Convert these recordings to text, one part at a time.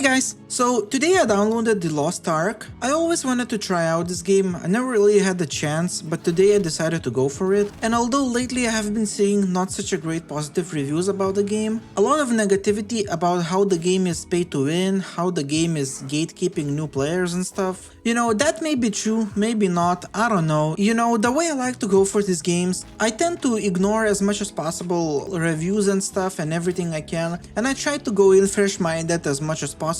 guys, so today I downloaded the Lost Ark. I always wanted to try out this game, I never really had the chance, but today I decided to go for it. And although lately I have been seeing not such a great positive reviews about the game, a lot of negativity about how the game is pay to win, how the game is gatekeeping new players and stuff. You know, that may be true, maybe not, I don't know. You know, the way I like to go for these games, I tend to ignore as much as possible reviews and stuff and everything I can, and I try to go in fresh-minded as much as possible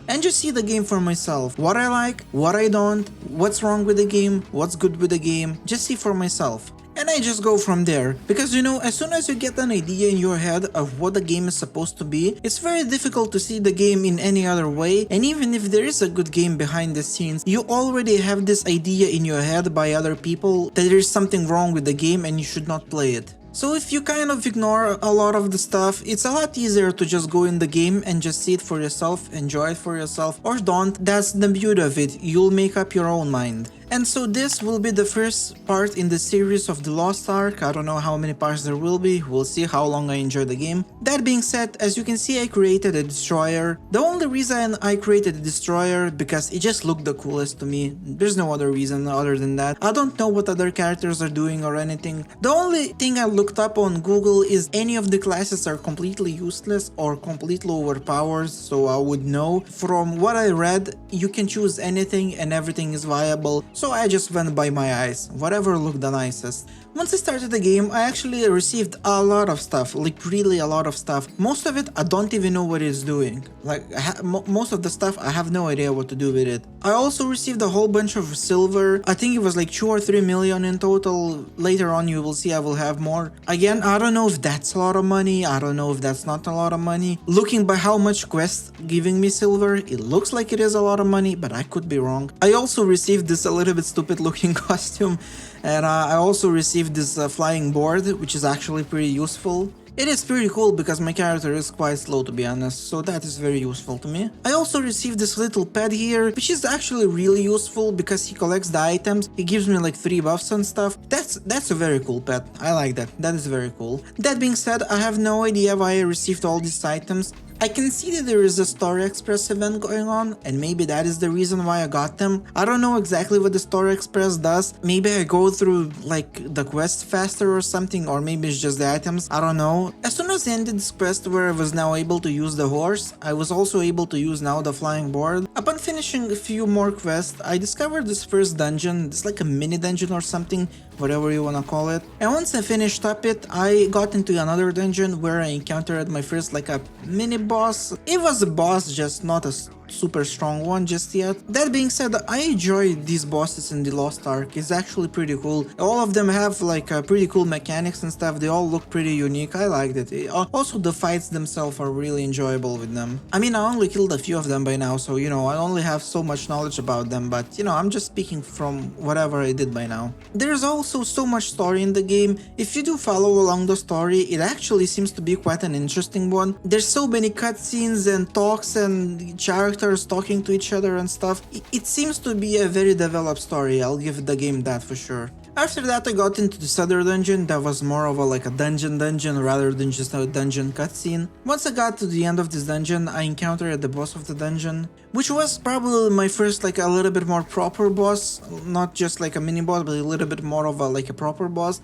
and just see the game for myself. What I like, what I don't, what's wrong with the game, what's good with the game, just see for myself. And I just go from there, because you know, as soon as you get an idea in your head of what the game is supposed to be, it's very difficult to see the game in any other way, and even if there is a good game behind the scenes, you already have this idea in your head by other people that there is something wrong with the game and you should not play it. So if you kind of ignore a lot of the stuff, it's a lot easier to just go in the game and just see it for yourself, enjoy it for yourself, or don't. That's the beauty of it, you'll make up your own mind. And so this will be the first part in the series of the Lost Ark. I don't know how many parts there will be, we'll see how long I enjoy the game. That being said, as you can see, I created a destroyer. The only reason I created a destroyer because it just looked the coolest to me. There's no other reason other than that. I don't know what other characters are doing or anything. The only thing I looked up on Google is any of the classes are completely useless or completely overpowered, so I would know. From what I read, you can choose anything and everything is viable. So I just went by my eyes, whatever looked the nicest. Once I started the game, I actually received a lot of stuff, like really a lot of stuff. Most of it, I don't even know what it's doing. Like, most of the stuff, I have no idea what to do with it. I also received a whole bunch of silver. I think it was like 2 or 3 million in total. Later on, you will see I will have more. Again, I don't know if that's a lot of money. I don't know if that's not a lot of money. Looking by how much quest giving me silver, it looks like it is a lot of money, but I could be wrong. I also received this a little bit stupid looking costume, and I also received this flying board, which is actually pretty useful. It is pretty cool because my character is quite slow, to be honest, so that is very useful to me. I also received this little pet here, which is actually really useful because he collects the items. He gives me like 3 buffs and stuff. That's a very cool pet. I like that. That is very cool. That being said, I have no idea why I received all these items. I can see that there is a Story Express event going on, and maybe that is the reason why I got them. I don't know exactly what the Story Express does. Maybe I go through like the quest faster or something, or maybe it's just the items, I don't know. As soon as I ended this quest where I was now able to use the horse, I was also able to use now the flying board. Upon finishing a few more quests, I discovered this first dungeon. It's like a mini dungeon or something, whatever you wanna call it. And once I finished up it, I got into another dungeon where I encountered my first like a mini boss. It was a boss, just not a super strong one just yet. That being said, I enjoy these bosses in the Lost Ark. It's actually pretty cool. All of them have like pretty cool mechanics and stuff. They all look pretty unique. I liked it. Also, the fights themselves are really enjoyable with them. I mean, I only killed a few of them by now, so you know, I only have so much knowledge about them, but you know, I'm just speaking from whatever I did by now. There's also so much story in the game. If you do follow along the story, it actually seems to be quite an interesting one. There's so many cutscenes and talks and characters talking to each other and stuff. It seems to be a very developed story, I'll give the game that for sure. After that I got into this other dungeon that was more of a dungeon rather than just a dungeon cutscene. Once I got to the end of this dungeon, I encountered the boss of the dungeon, which was probably my first like a little bit more proper boss, not just like a mini boss, but a little bit more of a proper boss.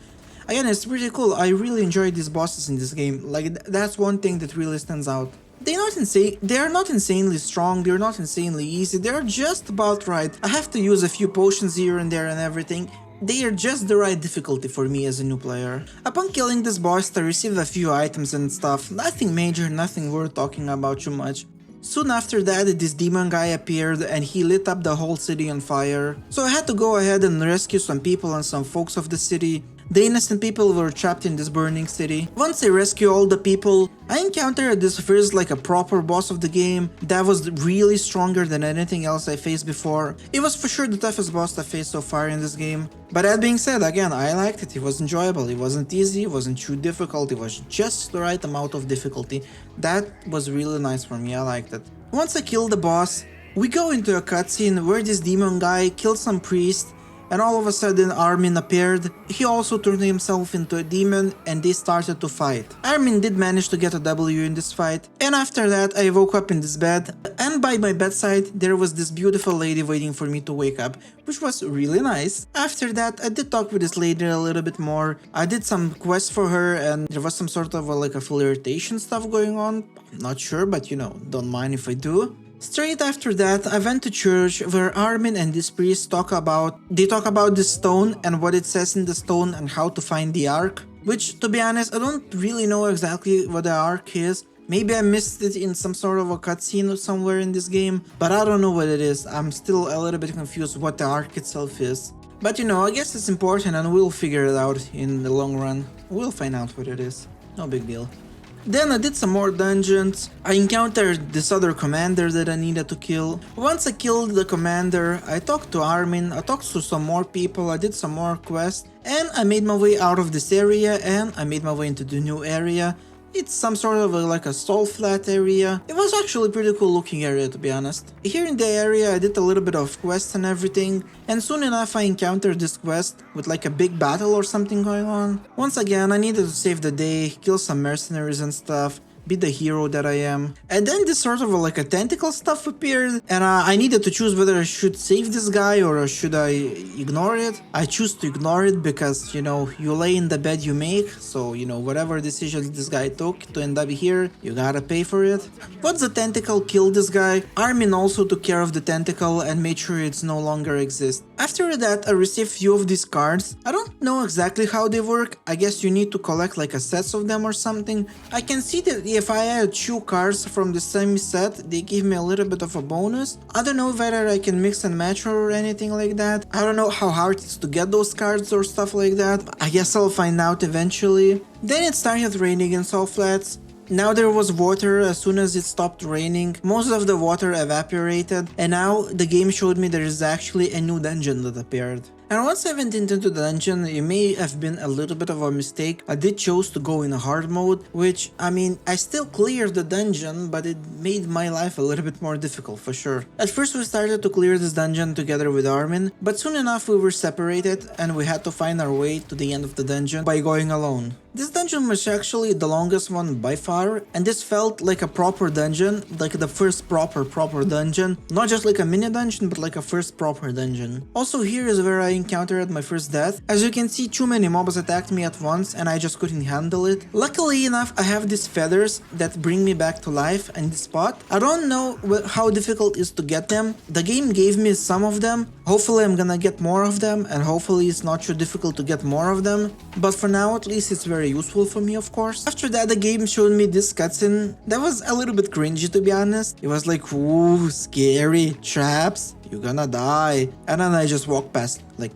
Again, it's pretty cool. I really enjoyed these bosses in this game. Like, that's one thing that really stands out. They are not insanely strong, they're not insanely easy, they're just about right. I have to use a few potions here and there and everything. They are just the right difficulty for me as a new player. Upon killing this boss, I received a few items and stuff. Nothing major, nothing worth talking about too much. Soon after that, this demon guy appeared and he lit up the whole city on fire. So I had to go ahead and rescue some people and some folks of the city. The innocent people were trapped in this burning city. Once I rescued all the people, I encountered this first like a proper boss of the game that was really stronger than anything else I faced before. It was for sure the toughest boss I faced so far in this game. But that being said, again, I liked it. It was enjoyable. It wasn't easy, it wasn't too difficult, it was just the right amount of difficulty. That was really nice for me, I liked it. Once I killed the boss, we go into a cutscene where this demon guy killed some priest, and all of a sudden Armin appeared. He also turned himself into a demon and they started to fight. Armin did manage to get a W in this fight, and after that I woke up in this bed, and by my bedside there was this beautiful lady waiting for me to wake up, which was really nice. After that I did talk with this lady a little bit more. I did some quests for her and there was some sort of like a flirtation stuff going on. I'm not sure, but you know, don't mind if I do. Straight after that, I went to church where Armin and this priest talk about the stone and what it says in the stone and how to find the Ark. Which, to be honest, I don't really know exactly what the Ark is. Maybe I missed it in some sort of a cutscene somewhere in this game, but I don't know what it is. I'm still a little bit confused what the Ark itself is. But you know, I guess it's important and we'll figure it out in the long run. We'll find out what it is. No big deal. Then I did some more dungeons. I encountered this other commander that I needed to kill. Once I killed the commander, I talked to Armin, I talked to some more people, I did some more quests, and I made my way out of this area and I made my way into the new area. It's some sort of like a stall flat area. It was actually a pretty cool looking area, to be honest. Here in the area I did a little bit of quests and everything, and soon enough I encountered this quest with like a big battle or something going on. Once again I needed to save the day, kill some mercenaries and stuff, be the hero that I am. And then this sort of like a tentacle stuff appeared, and I needed to choose whether I should save this guy or should I ignore it. I choose to ignore it because, you know, you lay in the bed you make, so, you know, whatever decisions this guy took to end up here, you gotta pay for it. Once the tentacle killed this guy, Armin also took care of the tentacle and made sure it's no longer exists. After that, I received few of these cards. I don't know exactly how they work. I guess you need to collect like a sets of them or something. I can see that if I add 2 cards from the same set, they give me a little bit of a bonus. I don't know whether I can mix and match or anything like that. I don't know how hard it is to get those cards or stuff like that. I guess I'll find out eventually. Then it started raining in Salt Flats. Now there was water. As soon as it stopped raining, most of the water evaporated, and now the game showed me there is actually a new dungeon that appeared. And once I went into the dungeon, it may have been a little bit of a mistake. I did choose to go in a hard mode, which, I mean, I still cleared the dungeon, but it made my life a little bit more difficult for sure. At first we started to clear this dungeon together with Armin, but soon enough we were separated and we had to find our way to the end of the dungeon by going alone. This dungeon was actually the longest one by far, and this felt like a proper dungeon, like the first proper dungeon. Not just like a mini dungeon, but like a first proper dungeon. Also, here is where I encountered my first death. As you can see, too many mobs attacked me at once and I just couldn't handle it. Luckily enough, I have these feathers that bring me back to life in this spot. I don't know how difficult it is to get them. The game gave me some of them. Hopefully I'm gonna get more of them, and hopefully it's not too difficult to get more of them. But for now, at least it's very useful for me, of course. After that, the game showed me this cutscene that was a little bit cringy, to be honest. It was like, ooh, scary, traps, you're gonna die. And then I just walked past, like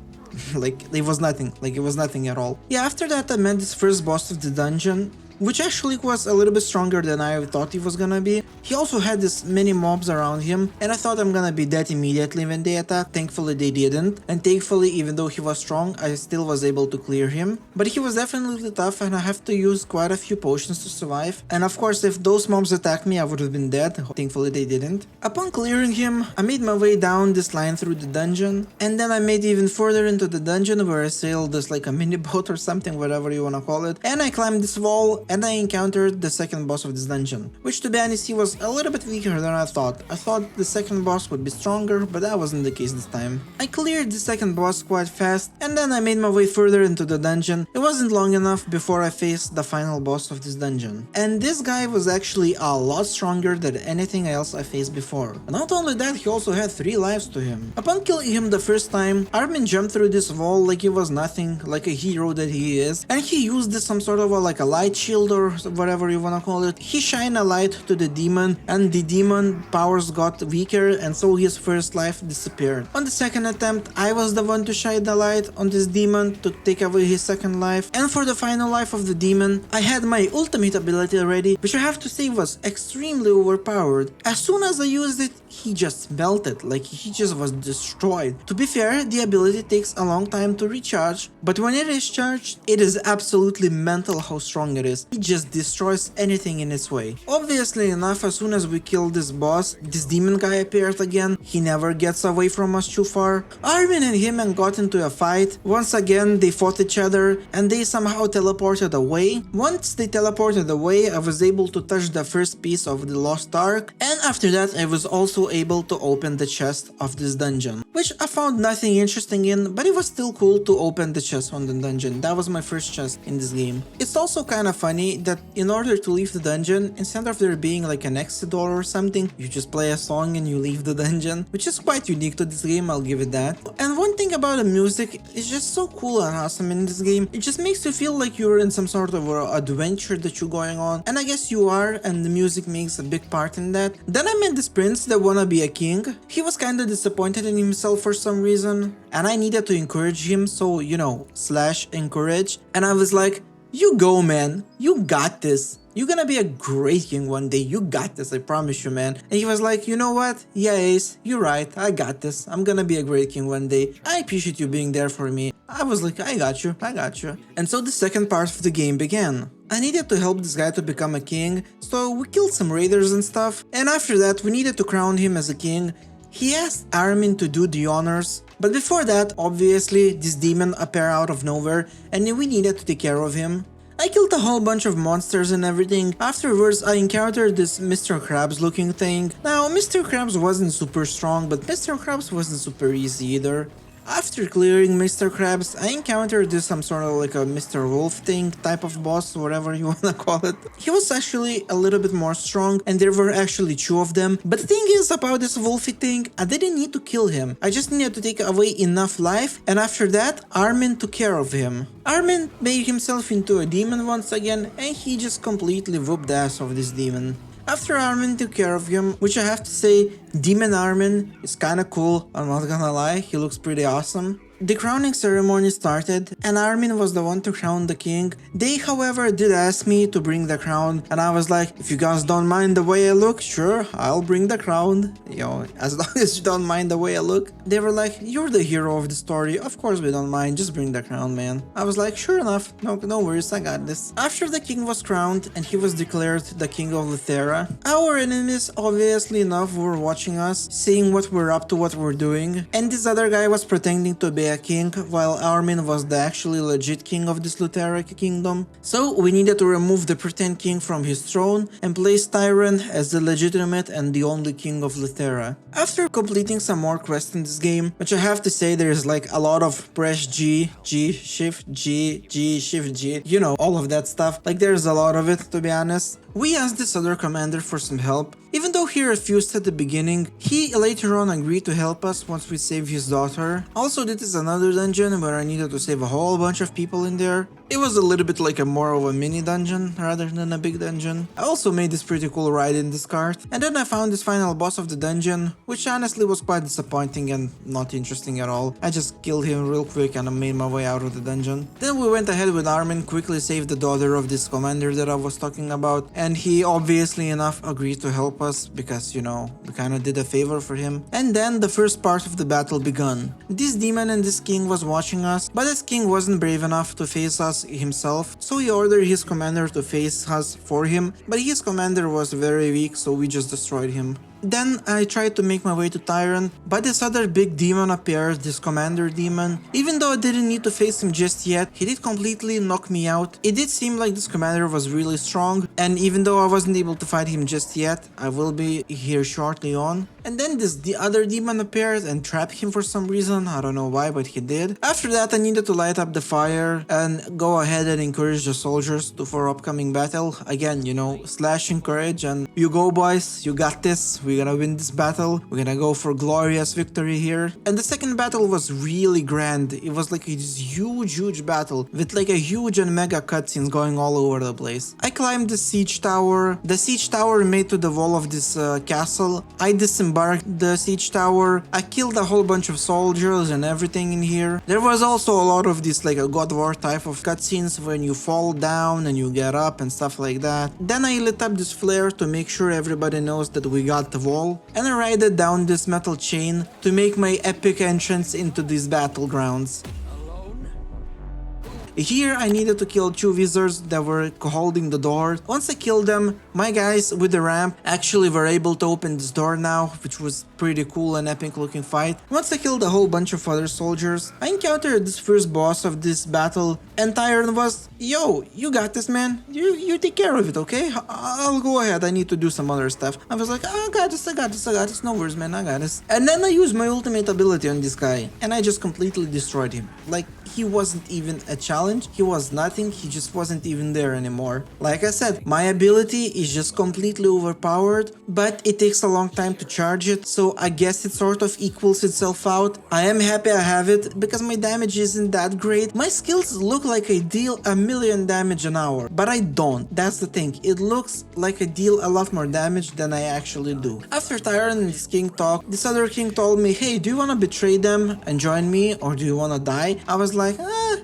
it was nothing at all. Yeah, after that I met this first boss of the dungeon, which actually was a little bit stronger than I thought he was gonna be. He also had this many mobs around him, and I thought I'm gonna be dead immediately when they attacked. Thankfully they didn't, and thankfully, even though he was strong, I still was able to clear him. But he was definitely tough and I have to use quite a few potions to survive. And of course, if those mobs attacked me, I would have been dead. Thankfully they didn't. Upon clearing him, I made my way down this line through the dungeon, and then I made even further into the dungeon where I sailed this like a mini boat or something, whatever you wanna call it, and I climbed this wall and I encountered the second boss of this dungeon, which to be honest, he was a little bit weaker than I thought. I thought the second boss would be stronger, but that wasn't the case this time. I cleared the second boss quite fast, and then I made my way further into the dungeon. It wasn't long enough before I faced the final boss of this dungeon. And this guy was actually a lot stronger than anything else I faced before. And not only that, he also had 3 lives to him. Upon killing him the first time, Armin jumped through this wall like it was nothing, like a hero that he is, and he used this some sort of like a light shield or whatever you wanna call it. He shined a light to the demon, and the demon powers got weaker, and so his first life disappeared. On the second attempt, I was the one to shine the light on this demon to take away his second life, and for the final life of the demon, I had my ultimate ability ready, which I have to say was extremely overpowered. As soon as I used it, he just melted, like he just was destroyed. To be fair, the ability takes a long time to recharge, but when it is charged, it is absolutely mental how strong it is. because he just destroys anything in its way. Obviously enough, as soon as we kill this boss, this demon guy appeared again. He never gets away from us too far. Armin and him got into a fight. Once again, they fought each other and they somehow teleported away. Once they teleported away, I was able to touch the first piece of the Lost Ark, and after that I was also able to open the chest of this dungeon, which I found nothing interesting in, but it was still cool to open the chest on the dungeon. That was my first chest in this game. It's also kind of funny that in order to leave the dungeon, instead of there being like an exit door or something, you just play a song and you leave the dungeon, which is quite unique to this game, I'll give it that. And one thing about the music is just so cool and awesome in this game. It just makes you feel like you're in some sort of adventure that you're going on, and I guess you are, and the music makes a big part in that. Then I met this prince that wanna be a king. He was kinda disappointed in himself for some reason, and I needed to encourage him, so you know, / encourage, and I was like, you go man, you got this. You're gonna be a great king one day, you got this, I promise you man. And he was like, you know what, yeah Ace, you're right, I got this, I'm gonna be a great king one day, I appreciate you being there for me. I was like, I got you. And so the second part of the game began. I needed to help this guy to become a king, so we killed some raiders and stuff, and after that we needed to crown him as a king. He asked Armin to do the honors, but before that, obviously, this demon appeared out of nowhere and we needed to take care of him. I killed a whole bunch of monsters and everything. Afterwards, I encountered this Mr. Krabs looking thing. Now, Mr. Krabs wasn't super strong, but Mr. Krabs wasn't super easy either. After clearing Mr. Krabs, I encountered this some sort of like a Mr. Wolf thing type of boss, whatever you wanna call it. He was actually a little bit more strong and there were actually 2 of them. But the thing is about this Wolfy thing, I didn't need to kill him. I just needed to take away enough life, and after that, Armin took care of him. Armin made himself into a demon once again and he just completely whooped the ass of this demon. After Armin took care of him, which I have to say, Demon Armin is kinda cool, I'm not gonna lie, he looks pretty awesome. The crowning ceremony started, and Armin was the one to crown the king. They, however, did ask me to bring the crown, and I was like, if you guys don't mind the way I look, sure, I'll bring the crown. You know, as long as you don't mind the way I look. They were like, you're the hero of the story, of course we don't mind, just bring the crown, man. I was like, sure enough, no worries, I got this. After the king was crowned, and he was declared the king of Lithera, our enemies, obviously enough, were watching us, seeing what we're up to, what we're doing, and this other guy was pretending to be a king, while Armin was the actually legit king of this Lutheric kingdom. So we needed to remove the pretend king from his throne and place Tyron as the legitimate and the only king of Luthera. After completing some more quests in this game, which I have to say there's like a lot of press G, shift G, shift G, you know, all of that stuff, like there's a lot of it to be honest. We asked this other commander for some help. Even though he refused at the beginning, he later on agreed to help us once we saved his daughter. Also, this is another dungeon where I needed to save a whole bunch of people in there. It was a little bit like a more of a mini dungeon rather than a big dungeon. I also made this pretty cool ride in this cart, and then I found this final boss of the dungeon, which honestly was quite disappointing and not interesting at all. I just killed him real quick and I made my way out of the dungeon. Then we went ahead with Armin, quickly saved the daughter of this commander that I was talking about, and he obviously enough agreed to help us because, you know, we kinda did a favor for him. And then the first part of the battle begun. This demon and this king was watching us, but this king wasn't brave enough to face us himself, so he ordered his commander to face us for him, but his commander was very weak, so we just destroyed him. Then I tried to make my way to Tyron, but this other big demon appeared, this commander demon. Even though I didn't need to face him just yet, he did completely knock me out. It did seem like this commander was really strong, and even though I wasn't able to fight him just yet, I will be here shortly on. And then the other demon appeared and trapped him for some reason, I don't know why, but he did. After that I needed to light up the fire and go ahead and encourage the soldiers for upcoming battle. Again, you know, / encourage and you go boys, you got this, we're gonna win this battle, we're gonna go for glorious victory here. And the second battle was really grand. It was like this huge battle with like a huge and mega cutscenes going all over the place. I climbed the siege tower made to the wall of this castle. I disembarked the siege tower. I killed a whole bunch of soldiers and everything in here. There was also a lot of this like a God War type of cutscenes when you fall down and you get up and stuff like that. Then I lit up this flare to make sure everybody knows that we got the wall, and I ride down this metal chain to make my epic entrance into these battlegrounds. Here I needed to kill 2 wizards that were holding the door. Once I killed them, my guys with the ramp actually were able to open this door now, which was pretty cool and epic looking fight. Once I killed a whole bunch of other soldiers, I encountered this first boss of this battle, and Tyron was, yo, you got this, man. You take care of it, okay? I'll go ahead. I need to do some other stuff. I was like, oh, I got this. No worries, man. I got this. And then I used my ultimate ability on this guy, and I just completely destroyed him. Like, he wasn't even a challenge. He was nothing. He just wasn't even there anymore. Like I said, my ability is just completely overpowered, but it takes a long time to charge it, so I guess it sort of equals itself out. I am happy I have it because my damage isn't that great. My skills look like I deal a million damage an hour, but I don't. That's the thing. It looks like I deal a lot more damage than I actually do. After Tyron and this king talk, this other king told me, hey, do you want to betray them and join me, or do you want to die? I was like,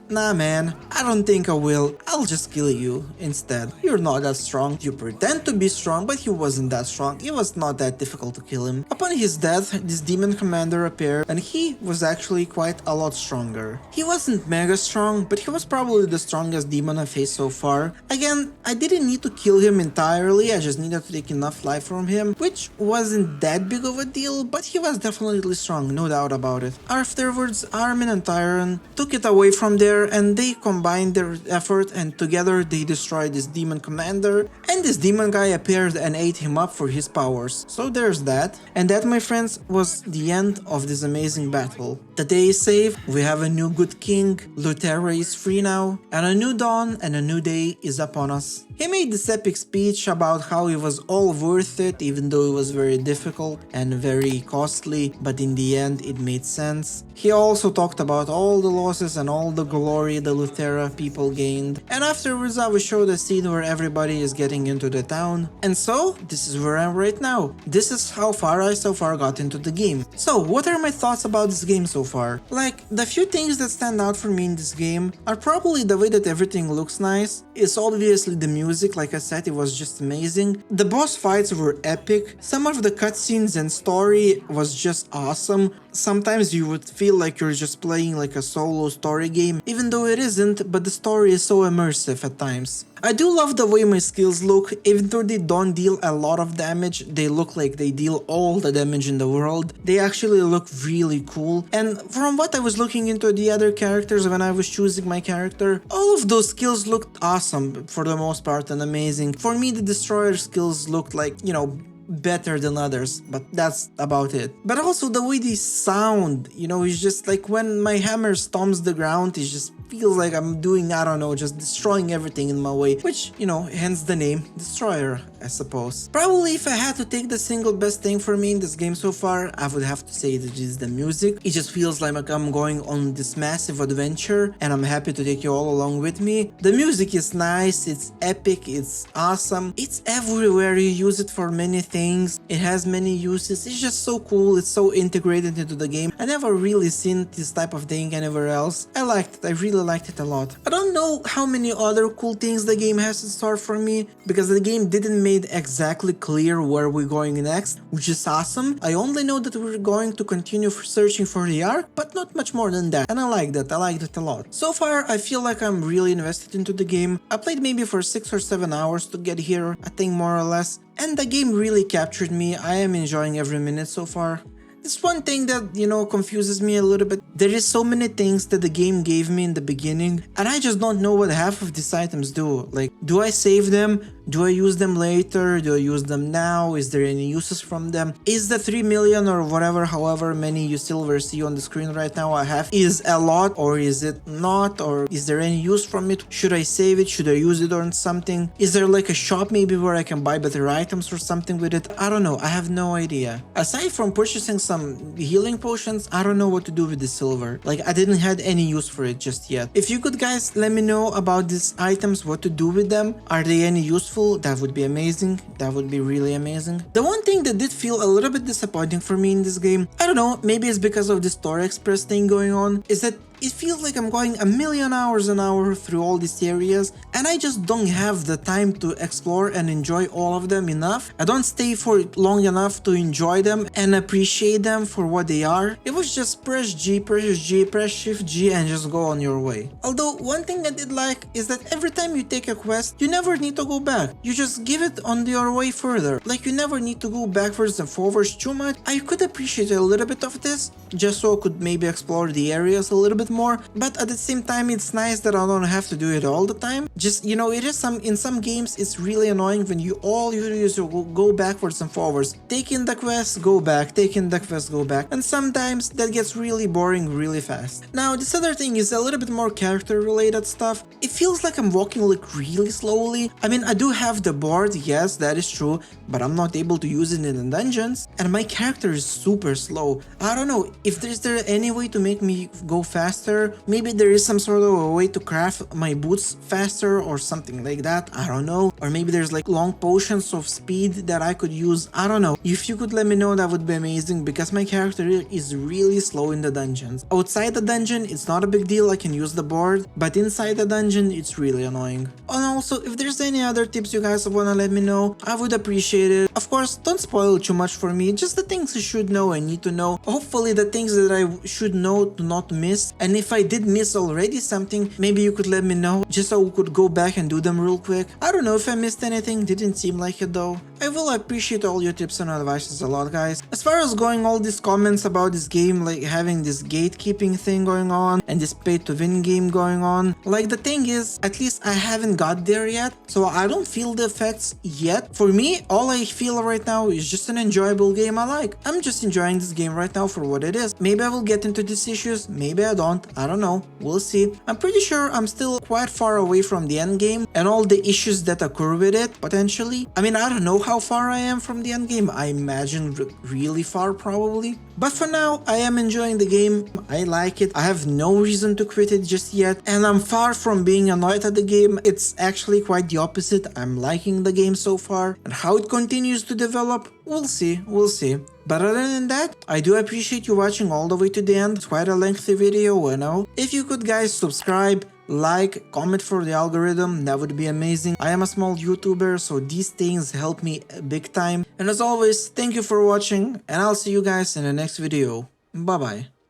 nah man, I don't think I will. I'll just kill you instead. You're not that strong. You pretend to be strong, but he wasn't that strong. It was not that difficult to kill him. Upon his death, this demon commander appeared, and he was actually quite a lot stronger. He wasn't mega strong, but he was probably the strongest demon I faced so far. Again, I didn't need to kill him entirely, I just needed to take enough life from him, which wasn't that big of a deal, but he was definitely strong, no doubt about it. Afterwards, Armin and Tyron took it away from there, and they combined their effort, and together they destroyed this demon commander, and this demon guy appeared and ate him up for his powers. So there's that. And that, my friends, was the end of this amazing battle. The day is saved, we have a new good king, Luthera is free now, and a new dawn and a new day is upon us. He made this epic speech about how it was all worth it, even though it was very difficult and very costly, but in the end it made sense. He also talked about all the losses and all the glory the Luthera people gained, and afterwards I was showed a scene where everybody is getting into the town, and so this is where I'm right now. This is how far I so far got into the game. So what are my thoughts about this game so far? Like, the few things that stand out for me in this game are probably the way that everything looks nice. It's obviously the music, like I said, it was just amazing. The boss fights were epic. Some of the cutscenes and story was just awesome. Sometimes you would feel like you're just playing like a solo story game, even though it isn't, but the story is so immersive at times. I do love the way my skills look. Even though they don't deal a lot of damage, they look like they deal all the damage in the world. They actually look really cool. And from what I was looking into the other characters when I was choosing my character, all of those skills looked awesome for the most part and amazing. For me, the destroyer skills looked like, you know, better than others, but that's about it. But also the way they sound, you know, it's just like when my hammer stomps the ground, it just feels like I'm doing, I don't know, just destroying everything in my way, which, you know, hence the name Destroyer, I suppose. Probably if I had to take the single best thing for me in this game so far, I would have to say that it is the music. It just feels like I'm going on this massive adventure, and I'm happy to take you all along with me. The music is nice, it's epic, it's awesome, it's everywhere, you use it for many things, it has many uses, it's just so cool, it's so integrated into the game. I never really seen this type of thing anywhere else. I liked it, I really liked it a lot. I don't know how many other cool things the game has in store for me, because the game didn't make exactly clear where we're going next, which is awesome. I only know that we're going to continue searching for the Ark, but not much more than that, and I like that, I liked it a lot. So far, I feel like I'm really invested into the game. I played maybe for 6 or 7 hours to get here, I think more or less, and the game really captured me. I am enjoying every minute so far. This one thing that, you know, confuses me a little bit. There is so many things that the game gave me in the beginning, and I just don't know what half of these items do. Like, do I save them? Do I use them later? Do I use them now? Is there any uses from them? Is the 3 million or whatever, however many you silver see on the screen right now I have, is a lot, or is it not? Or is there any use from it? Should I save it? Should I use it on something? Is there like a shop maybe where I can buy better items or something with it? I don't know, I have no idea. Aside from purchasing some healing potions, I don't know what to do with the silver. Like, I didn't have any use for it just yet. If you could guys let me know about these items, what to do with them, are they any useful? That would be amazing. That would be really amazing. The one thing that did feel a little bit disappointing for me in this game, I don't know, maybe it's because of the Story Express thing going on, is that it feels like I'm going a million hours an hour through all these areas, and I just don't have the time to explore and enjoy all of them enough. I don't stay for it long enough to enjoy them and appreciate them for what they are. It was just press G, press Shift G, and just go on your way. Although one thing I did like is that every time you take a quest, you never need to go back. You just give it on your way further. Like, you never need to go backwards and forwards too much. I could appreciate a little bit of this, just so I could maybe explore the areas a little bit more, but at the same time it's nice that I don't have to do it all the time. Just, you know, it is in some games it's really annoying when all you do is go backwards and forwards. Take in the quest, go back, take in the quest, go back, and sometimes that gets really boring really fast. Now this other thing is a little bit more character related stuff. It feels like I'm walking like really slowly. I mean, I do have the board, yes, that is true, but I'm not able to use it in the dungeons, and my character is super slow. I don't know if is there any way to make me go faster. Maybe there is some sort of a way to craft my boots faster or something like that, I don't know. Or maybe there's like long potions of speed that I could use, I don't know. If you could let me know, that would be amazing, because my character is really slow in the dungeons. Outside the dungeon it's not a big deal, I can use the board, but inside the dungeon it's really annoying. And also, if there's any other tips you guys wanna let me know, I would appreciate it. Of course, don't spoil too much for me, just the things you should know and need to know. Hopefully the things that I should know to not miss, and if I did miss already something, maybe you could let me know, just so we could go back and do them real quick. I don't know if I missed anything, didn't seem like it though. I will appreciate all your tips and advices a lot, guys. As far as going all these comments about this game, like having this gatekeeping thing going on and this pay to win game going on, like the thing is, at least I haven't got there yet, so I don't feel the effects yet. For me, all I feel right now is just an enjoyable game I like. I'm just enjoying this game right now for what it is. Maybe I will get into these issues, maybe I don't, I don't know, we'll see. I'm pretty sure I'm still quite far away from the end game and all the issues that occur with it, potentially. I mean, I don't know how far I am from the end game, I imagine really far probably. But for now, I am enjoying the game, I like it, I have no reason to quit it just yet, and I'm far from being annoyed at the game. It's actually quite the opposite, I'm liking the game so far, and how it continues to develop, we'll see, we'll see. But other than that, I do appreciate you watching all the way to the end. It's quite a lengthy video, I know. If you could guys subscribe, like, comment for the algorithm, that would be amazing. I am a small YouTuber, so these things help me big time. And as always, thank you for watching, and I'll see you guys in the next video. Bye bye.